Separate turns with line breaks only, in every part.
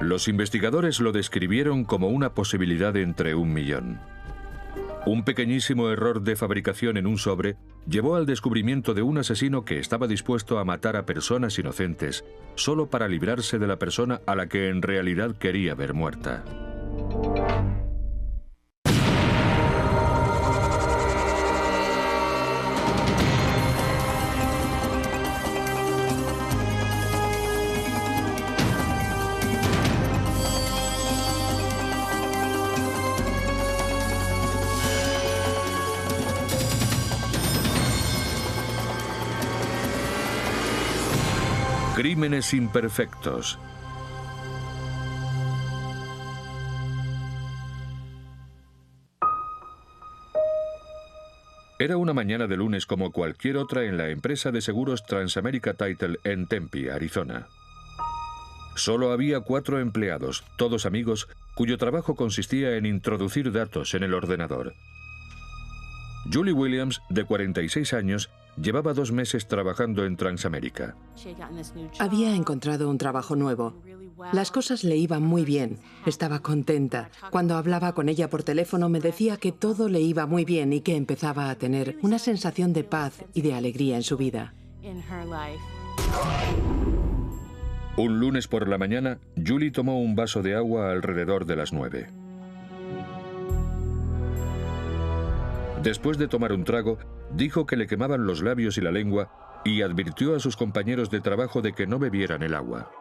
Los investigadores lo describieron como una posibilidad entre 1.000.000. Un pequeñísimo error de fabricación en un sobre llevó al descubrimiento de un asesino que estaba dispuesto a matar a personas inocentes solo para librarse de la persona a la que en realidad quería ver muerta. Crímenes imperfectos. Era una mañana de lunes como cualquier otra en la empresa de seguros Transamerica Title en Tempe, Arizona. Solo había 4 empleados, todos amigos, cuyo trabajo consistía en introducir datos en el ordenador. Julie Williams, de 46 años, llevaba 2 meses trabajando en Transamerica.
Había encontrado un trabajo nuevo. Las cosas le iban muy bien. Estaba contenta. Cuando hablaba con ella por teléfono me decía que todo le iba muy bien y que empezaba a tener una sensación de paz y de alegría en su vida.
Un lunes por la mañana, Julie tomó un vaso de agua alrededor de las 9. Después de tomar un trago, dijo que le quemaban los labios y la lengua y advirtió a sus compañeros de trabajo de que no bebieran el agua.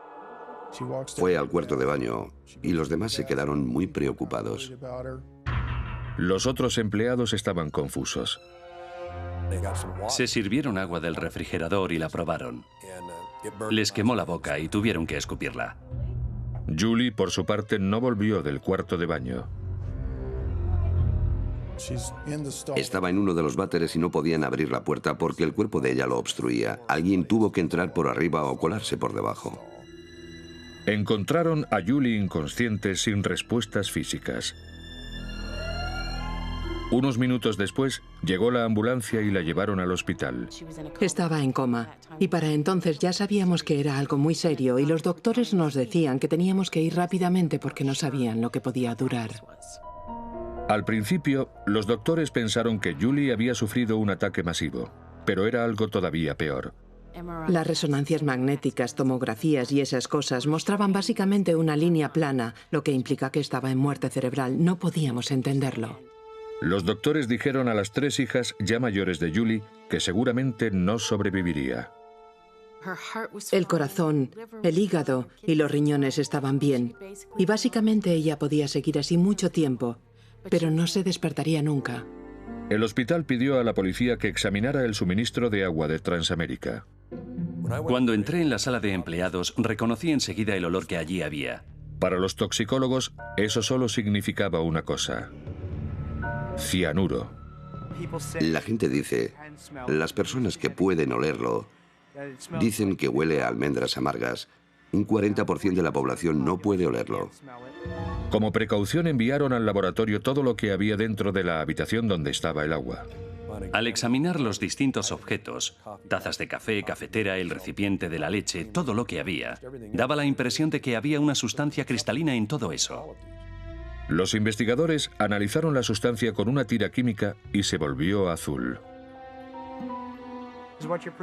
Fue al cuarto de baño y los demás se quedaron muy preocupados.
Los otros empleados estaban confusos.
Se sirvieron agua del refrigerador y la probaron. Les quemó la boca y tuvieron que escupirla.
Julie, por su parte, no volvió del cuarto de baño.
Estaba en uno de los váteres y no podían abrir la puerta porque el cuerpo de ella lo obstruía. Alguien tuvo que entrar por arriba o colarse por debajo.
Encontraron a Julie inconsciente sin respuestas físicas. Unos minutos después, llegó la ambulancia y la llevaron al hospital.
Estaba en coma y para entonces ya sabíamos que era algo muy serio y los doctores nos decían que teníamos que ir rápidamente porque no sabían lo que podía durar.
Al principio, los doctores pensaron que Julie había sufrido un ataque masivo, pero era algo todavía peor.
Las resonancias magnéticas, tomografías y esas cosas mostraban básicamente una línea plana, lo que implica que estaba en muerte cerebral. No podíamos entenderlo.
Los doctores dijeron a las 3 hijas ya mayores de Julie que seguramente no sobreviviría.
El corazón, el hígado y los riñones estaban bien, y básicamente ella podía seguir así mucho tiempo, pero no se despertaría nunca.
El hospital pidió a la policía que examinara el suministro de agua de Transamerica.
Cuando entré en la sala de empleados, reconocí enseguida el olor que allí había.
Para los toxicólogos, eso solo significaba una cosa: cianuro.
La gente dice, las personas que pueden olerlo, dicen que huele a almendras amargas. Un 40% de la población no puede olerlo.
Como precaución enviaron al laboratorio todo lo que había dentro de la habitación donde estaba el agua.
Al examinar los distintos objetos, tazas de café, cafetera, el recipiente de la leche, todo lo que había, daba la impresión de que había una sustancia cristalina en todo eso.
Los investigadores analizaron la sustancia con una tira química y se volvió azul.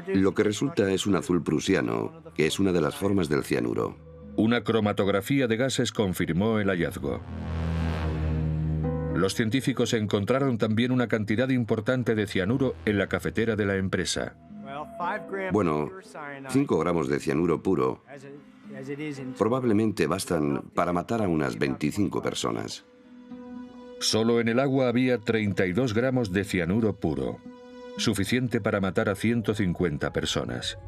Lo que resulta es un azul prusiano, que es una de las formas del cianuro.
Una cromatografía de gases confirmó el hallazgo. Los científicos encontraron también una cantidad importante de cianuro en la cafetera de la empresa.
Bueno, 5 gramos de cianuro puro probablemente bastan para matar a unas 25 personas.
Solo en el agua había 32 gramos de cianuro puro, suficiente para matar a 150 personas.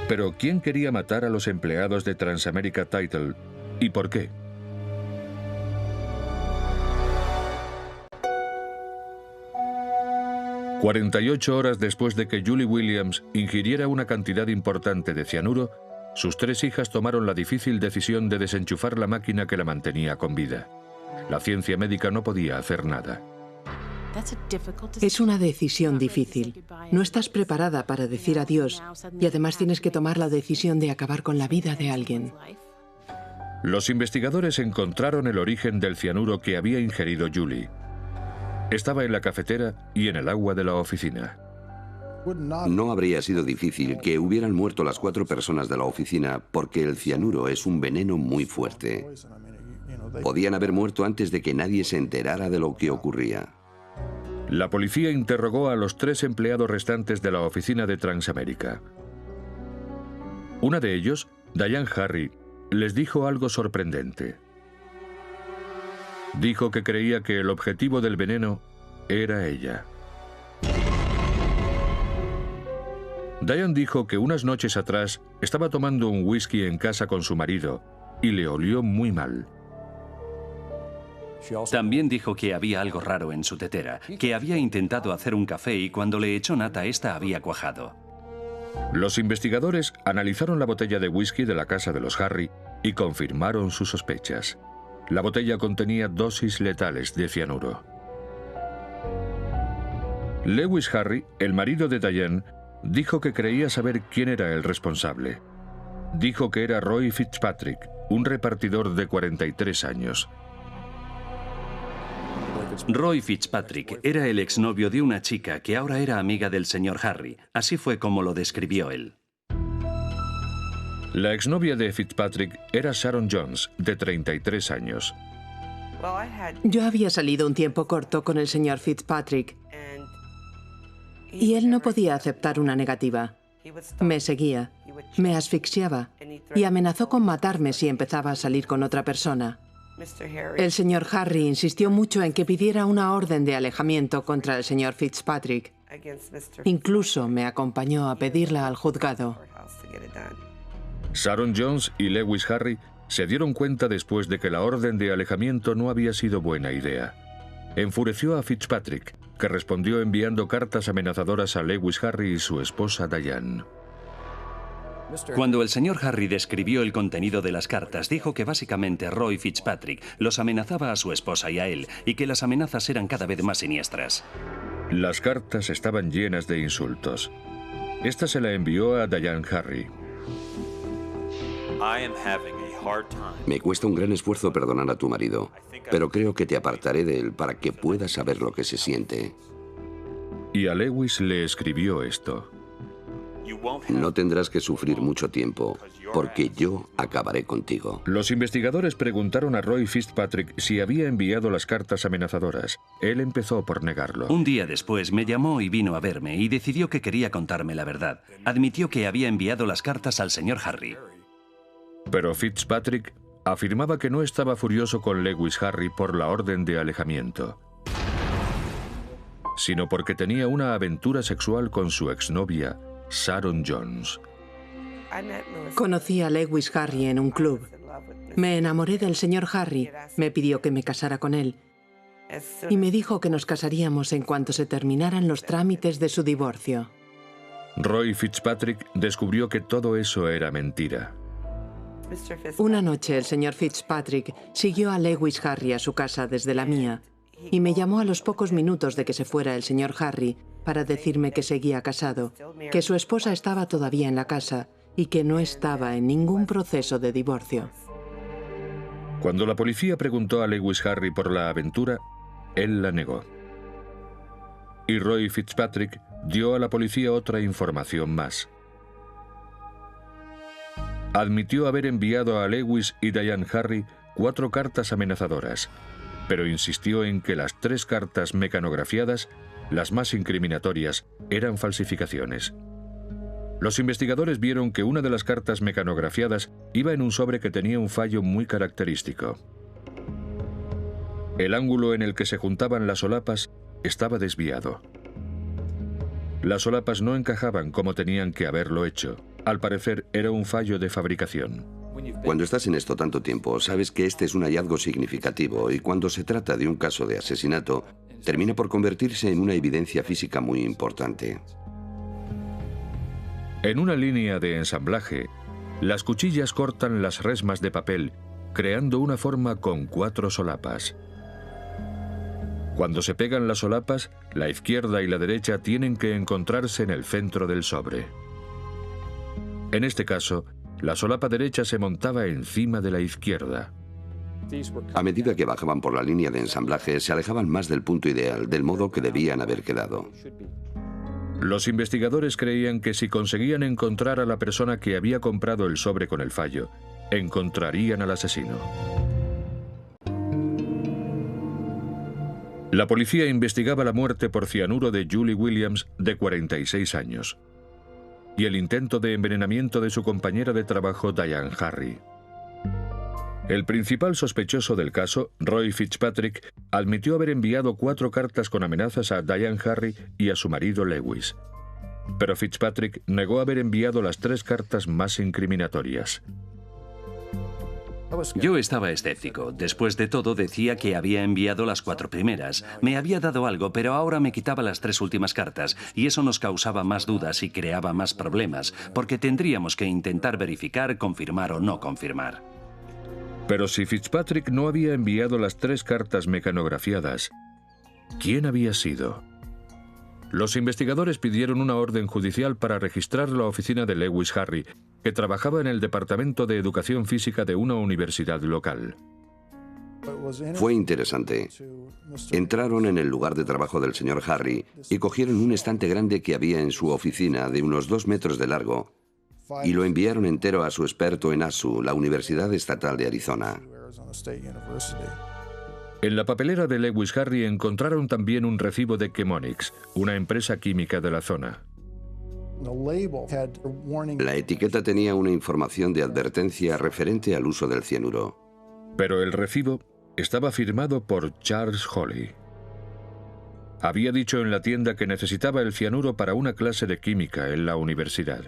Pero ¿quién quería matar a los empleados de Transamerica Title y por qué? «48 horas después de que Julie Williams ingiriera una cantidad importante de cianuro, sus 3 hijas tomaron la difícil decisión de desenchufar la máquina que la mantenía con vida. La ciencia médica no podía hacer nada.
Es una decisión difícil. No estás preparada para decir adiós y además tienes que tomar la decisión de acabar con la vida de alguien.
Los investigadores encontraron el origen del cianuro que había ingerido Julie. Estaba en la cafetera y en el agua de la oficina.
No habría sido difícil que hubieran muerto las 4 personas de la oficina porque el cianuro es un veneno muy fuerte. Podían haber muerto antes de que nadie se enterara de lo que ocurría.
La policía interrogó a los 3 empleados restantes de la oficina de Transamérica. Una de ellos, Diane Harry, les dijo algo sorprendente. Dijo que creía que el objetivo del veneno era ella. Diane dijo que unas noches atrás estaba tomando un whisky en casa con su marido y le olió muy mal.
También dijo que había algo raro en su tetera, que había intentado hacer un café y cuando le echó nata, esta había cuajado.
Los investigadores analizaron la botella de whisky de la casa de los Harry y confirmaron sus sospechas. La botella contenía dosis letales de cianuro. Lewis Harry, el marido de Diane, dijo que creía saber quién era el responsable. Dijo que era Roy Fitzpatrick, un repartidor de 43 años.
Roy Fitzpatrick era el exnovio de una chica que ahora era amiga del señor Harry. Así fue como lo describió él.
La exnovia de Fitzpatrick era Sharon Jones, de 33 años.
Yo había salido un tiempo corto con el señor Fitzpatrick y él no podía aceptar una negativa. Me seguía, me asfixiaba y amenazó con matarme si empezaba a salir con otra persona. El señor Harry insistió mucho en que pidiera una orden de alejamiento contra el señor Fitzpatrick. Incluso me acompañó a pedirla al juzgado.
Sharon Jones y Lewis Harry se dieron cuenta después de que la orden de alejamiento no había sido buena idea. Enfureció a Fitzpatrick, que respondió enviando cartas amenazadoras a Lewis Harry y su esposa Diane.
Cuando el señor Harry describió el contenido de las cartas, dijo que básicamente Roy Fitzpatrick los amenazaba a su esposa y a él, y que las amenazas eran cada vez más siniestras.
Las cartas estaban llenas de insultos. Esta se la envió a Diane Harry.
Me cuesta un gran esfuerzo perdonar a tu marido, pero creo que te apartaré de él para que puedas saber lo que se siente.
Y a Lewis le escribió esto.
No tendrás que sufrir mucho tiempo, porque yo acabaré contigo.
Los investigadores preguntaron a Roy Fitzpatrick si había enviado las cartas amenazadoras. Él empezó por negarlo.
Un día después me llamó y vino a verme y decidió que quería contarme la verdad. Admitió que había enviado las cartas al señor Harry.
Pero Fitzpatrick afirmaba que no estaba furioso con Lewis Harry por la orden de alejamiento, sino porque tenía una aventura sexual con su exnovia, Sharon Jones.
Conocí a Lewis Harry en un club. Me enamoré del señor Harry, me pidió que me casara con él y me dijo que nos casaríamos en cuanto se terminaran los trámites de su divorcio.
Roy Fitzpatrick descubrió que todo eso era mentira.
Una noche el señor Fitzpatrick siguió a Lewis Harry a su casa desde la mía y me llamó a los pocos minutos de que se fuera el señor Harry para decirme que seguía casado, que su esposa estaba todavía en la casa y que no estaba en ningún proceso de divorcio.
Cuando la policía preguntó a Lewis Harry por la aventura, él la negó. Y Roy Fitzpatrick dio a la policía otra información más. Admitió haber enviado a Lewis y Diane Harry 4 cartas amenazadoras, pero insistió en que las 3 cartas mecanografiadas, las más incriminatorias, eran falsificaciones. Los investigadores vieron que una de las cartas mecanografiadas iba en un sobre que tenía un fallo muy característico. El ángulo en el que se juntaban las solapas estaba desviado. Las solapas no encajaban como tenían que haberlo hecho. Al parecer, era un fallo de fabricación.
Cuando estás en esto tanto tiempo, sabes que este es un hallazgo significativo y cuando se trata de un caso de asesinato, termina por convertirse en una evidencia física muy importante.
En una línea de ensamblaje, las cuchillas cortan las resmas de papel, creando una forma con 4 solapas. Cuando se pegan las solapas, la izquierda y la derecha tienen que encontrarse en el centro del sobre. En este caso, la solapa derecha se montaba encima de la izquierda.
A medida que bajaban por la línea de ensamblaje, se alejaban más del punto ideal, del modo que debían haber quedado.
Los investigadores creían que si conseguían encontrar a la persona que había comprado el sobre con el fallo, encontrarían al asesino. La policía investigaba la muerte por cianuro de Julie Williams, de 46 años, y el intento de envenenamiento de su compañera de trabajo, Diane Harry. El principal sospechoso del caso, Roy Fitzpatrick, admitió haber enviado 4 cartas con amenazas a Diane Harry y a su marido Lewis. Pero Fitzpatrick negó haber enviado las 3 cartas más incriminatorias.
Yo estaba escéptico. Después de todo, decía que había enviado las 4 primeras. Me había dado algo, pero ahora me quitaba las 3 últimas cartas, y eso nos causaba más dudas y creaba más problemas, porque tendríamos que intentar verificar, confirmar o no confirmar.
Pero si Fitzpatrick no había enviado las 3 cartas mecanografiadas, ¿quién había sido? Los investigadores pidieron una orden judicial para registrar la oficina de Lewis Harry, que trabajaba en el Departamento de Educación Física de una universidad local.
Fue interesante. Entraron en el lugar de trabajo del señor Harry y cogieron un estante grande que había en su oficina de unos 2 metros de largo y lo enviaron entero a su experto en ASU, la Universidad Estatal de Arizona.
En la papelera de Lewis Harry encontraron también un recibo de Chemonix, una empresa química de la zona.
La etiqueta tenía una información de advertencia referente al uso del cianuro.
Pero el recibo estaba firmado por Charles Holly. Había dicho en la tienda que necesitaba el cianuro para una clase de química en la universidad.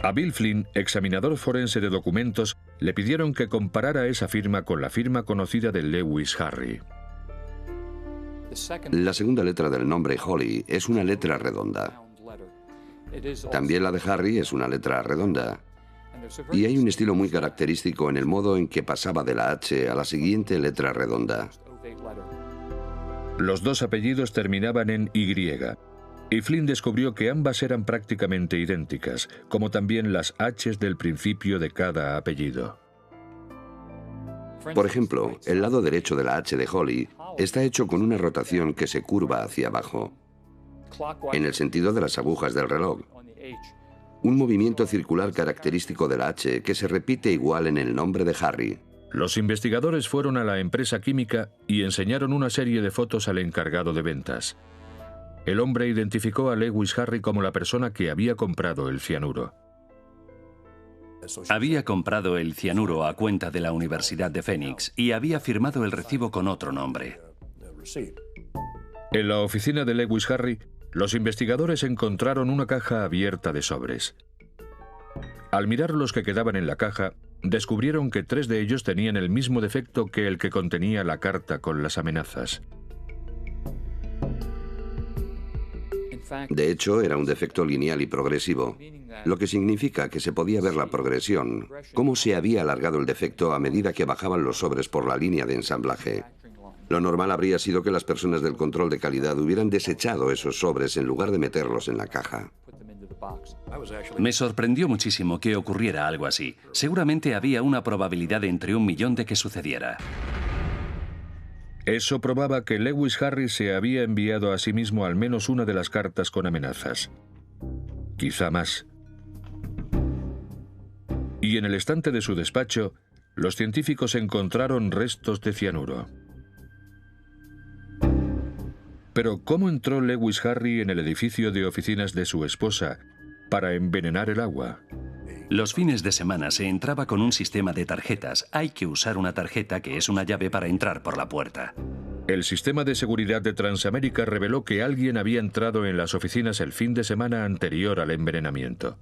A Bill Flynn, examinador forense de documentos, le pidieron que comparara esa firma con la firma conocida de Lewis Harry.
La segunda letra del nombre Holly es una letra redonda. También la de Harry es una letra redonda. Y hay un estilo muy característico en el modo en que pasaba de la H a la siguiente letra redonda.
Los 2 apellidos terminaban en Y, y Flynn descubrió que ambas eran prácticamente idénticas, como también las H's del principio de cada apellido.
Por ejemplo, el lado derecho de la H de Holly está hecho con una rotación que se curva hacia abajo, en el sentido de las agujas del reloj. Un movimiento circular característico de la H que se repite igual en el nombre de Harry.
Los investigadores fueron a la empresa química y enseñaron una serie de fotos al encargado de ventas. El hombre identificó a Lewis Harry como la persona que había comprado el cianuro.
Había comprado el cianuro a cuenta de la Universidad de Phoenix y había firmado el recibo con otro nombre.
En la oficina de Lewis Harry, los investigadores encontraron una caja abierta de sobres. Al mirar los que quedaban en la caja, descubrieron que 3 de ellos tenían el mismo defecto que el que contenía la carta con las amenazas.
De hecho, era un defecto lineal y progresivo, lo que significa que se podía ver la progresión, cómo se había alargado el defecto a medida que bajaban los sobres por la línea de ensamblaje. Lo normal habría sido que las personas del control de calidad hubieran desechado esos sobres en lugar de meterlos en la caja.
Me sorprendió muchísimo que ocurriera algo así. Seguramente había una probabilidad de entre 1 millón de que sucediera.
Eso probaba que Lewis Harry se había enviado a sí mismo al menos una de las cartas con amenazas. Quizá más. Y en el estante de su despacho, los científicos encontraron restos de cianuro. Pero ¿cómo entró Lewis Harry en el edificio de oficinas de su esposa para envenenar el agua?
Los fines de semana se entraba con un sistema de tarjetas. Hay que usar una tarjeta que es una llave para entrar por la puerta.
El sistema de seguridad de Transamérica reveló que alguien había entrado en las oficinas el fin de semana anterior al envenenamiento.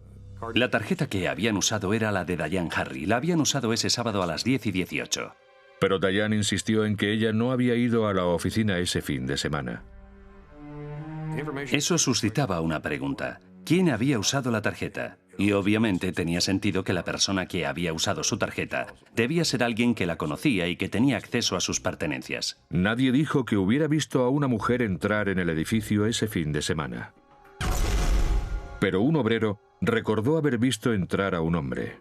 La tarjeta que habían usado era la de Diane Harry. La habían usado ese sábado a las 10:18.
Pero Diane insistió en que ella no había ido a la oficina ese fin de semana.
Eso suscitaba una pregunta. ¿Quién había usado la tarjeta? Y obviamente tenía sentido que la persona que había usado su tarjeta debía ser alguien que la conocía y que tenía acceso a sus pertenencias.
Nadie dijo que hubiera visto a una mujer entrar en el edificio ese fin de semana. Pero un obrero recordó haber visto entrar a un hombre.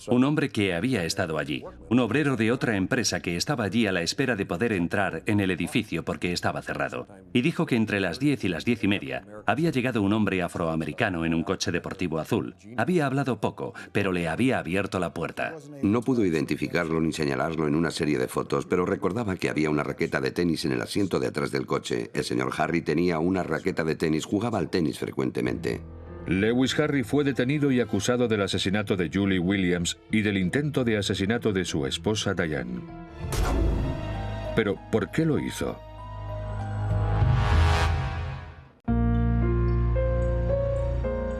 Un hombre que había estado allí, un obrero de otra empresa que estaba allí a la espera de poder entrar en el edificio porque estaba cerrado. Y dijo que entre las 10 y las 10:30 había llegado un hombre afroamericano en un coche deportivo azul. Había hablado poco, pero le había abierto la puerta.
No pudo identificarlo ni señalarlo en una serie de fotos, pero recordaba que había una raqueta de tenis en el asiento de atrás del coche. El señor Harry tenía una raqueta de tenis, jugaba al tenis frecuentemente.
Lewis Harry fue detenido y acusado del asesinato de Julie Williams y del intento de asesinato de su esposa Diane. Pero, ¿por qué lo hizo?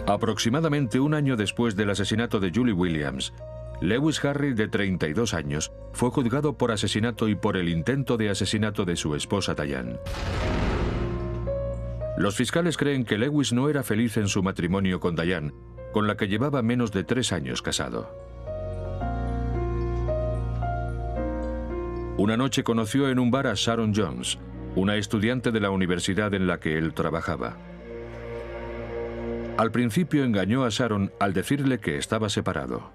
Aproximadamente un año después del asesinato de Julie Williams, Lewis Harry, de 32 años, fue juzgado por asesinato y por el intento de asesinato de su esposa Diane. Los fiscales creen que Lewis no era feliz en su matrimonio con Diane, con la que llevaba menos de 3 años casado. Una noche conoció en un bar a Sharon Jones, una estudiante de la universidad en la que él trabajaba. Al principio engañó a Sharon al decirle que estaba separado.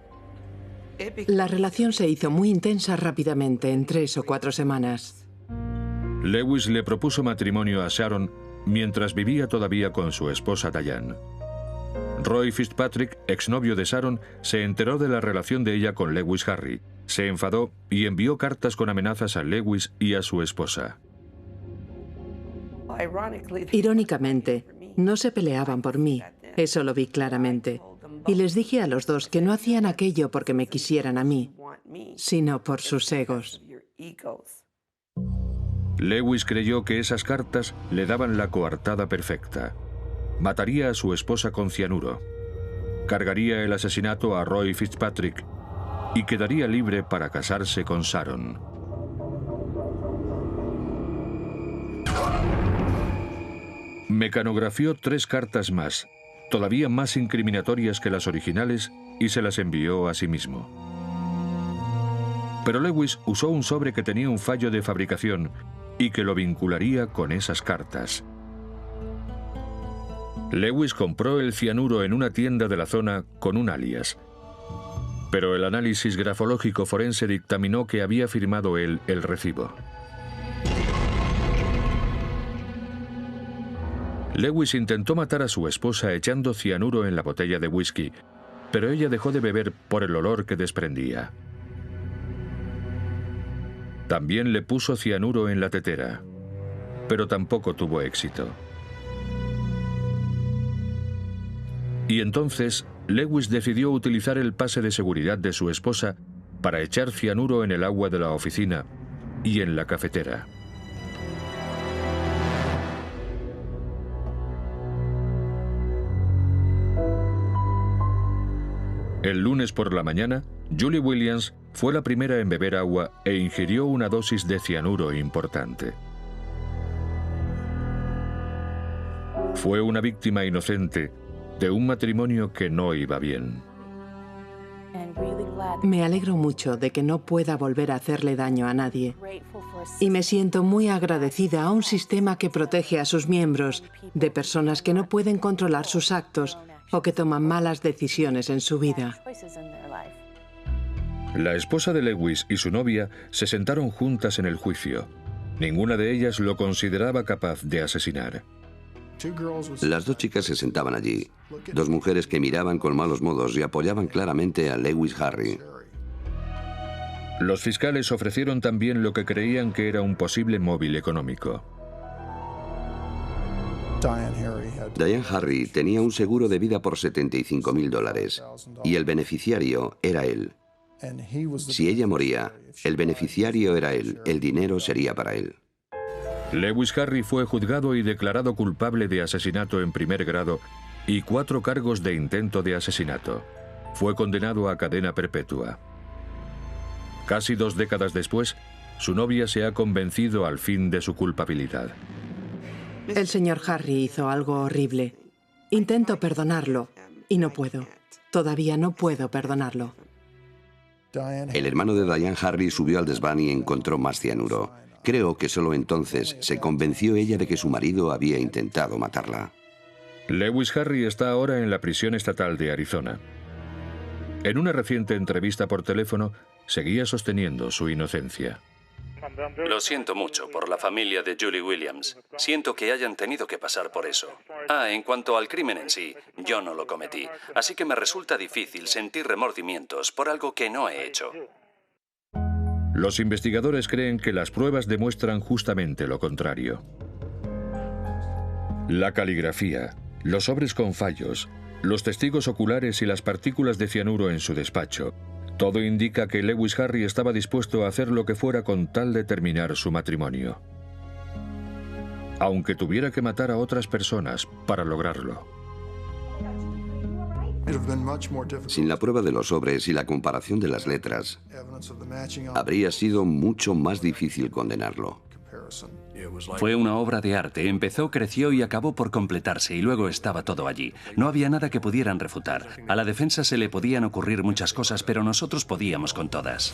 La relación se hizo muy intensa rápidamente, en 3 o 4 semanas.
Lewis le propuso matrimonio a Sharon mientras vivía todavía con su esposa Diane. Roy Fitzpatrick, exnovio de Sharon, se enteró de la relación de ella con Lewis Harry, se enfadó y envió cartas con amenazas a Lewis y a su esposa.
Irónicamente, no se peleaban por mí, eso lo vi claramente. Y les dije a los dos que no hacían aquello porque me quisieran a mí, sino por sus egos.
Lewis creyó que esas cartas le daban la coartada perfecta. Mataría a su esposa con cianuro, cargaría el asesinato a Roy Fitzpatrick y quedaría libre para casarse con Sharon. Mecanografió 3 cartas más, todavía más incriminatorias que las originales, y se las envió a sí mismo. Pero Lewis usó un sobre que tenía un fallo de fabricación y que lo vincularía con esas cartas. Lewis compró el cianuro en una tienda de la zona con un alias, pero el análisis grafológico forense dictaminó que había firmado él el recibo. Lewis intentó matar a su esposa echando cianuro en la botella de whisky, pero ella dejó de beber por el olor que desprendía. También le puso cianuro en la tetera, pero tampoco tuvo éxito. Y entonces, Lewis decidió utilizar el pase de seguridad de su esposa para echar cianuro en el agua de la oficina y en la cafetera. El lunes por la mañana, Julie Williams fue la primera en beber agua e ingirió una dosis de cianuro importante. Fue una víctima inocente de un matrimonio que no iba bien.
Me alegro mucho de que no pueda volver a hacerle daño a nadie. Y me siento muy agradecida a un sistema que protege a sus miembros de personas que no pueden controlar sus actos o que toman malas decisiones en su vida.
La esposa de Lewis y su novia se sentaron juntas en el juicio. Ninguna de ellas lo consideraba capaz de asesinar.
Las 2 chicas se sentaban allí, 2 mujeres que miraban con malos modos y apoyaban claramente a Lewis Harry.
Los fiscales ofrecieron también lo que creían que era un posible móvil económico.
Diane Harry tenía un seguro de vida por $75.000 y el beneficiario era él. Si ella moría, el beneficiario era él, el dinero sería para él.
Lewis Harry fue juzgado y declarado culpable de asesinato en primer grado y 4 cargos de intento de asesinato. Fue condenado a cadena perpetua. Casi 2 décadas después, su novia se ha convencido al fin de su culpabilidad.
El señor Harry hizo algo horrible. Intento perdonarlo y no puedo. Todavía no puedo perdonarlo.
El hermano de Diane Harry subió al desván y encontró más cianuro. Creo que solo entonces se convenció ella de que su marido había intentado matarla.
Lewis Harry está ahora en la prisión estatal de Arizona. En una reciente entrevista por teléfono, seguía sosteniendo su inocencia.
Lo siento mucho por la familia de Julie Williams. Siento que hayan tenido que pasar por eso. En cuanto al crimen en sí, yo no lo cometí. Así que me resulta difícil sentir remordimientos por algo que no he hecho.
Los investigadores creen que las pruebas demuestran justamente lo contrario. La caligrafía, los sobres con fallos, los testigos oculares y las partículas de cianuro en su despacho. Todo indica que Lewis Harry estaba dispuesto a hacer lo que fuera con tal de terminar su matrimonio. Aunque tuviera que matar a otras personas para lograrlo.
Sin la prueba de los sobres y la comparación de las letras, habría sido mucho más difícil condenarlo.
Fue una obra de arte. Empezó, creció y acabó por completarse, y luego estaba todo allí. No había nada que pudieran refutar. A la defensa se le podían ocurrir muchas cosas, pero nosotros podíamos con todas.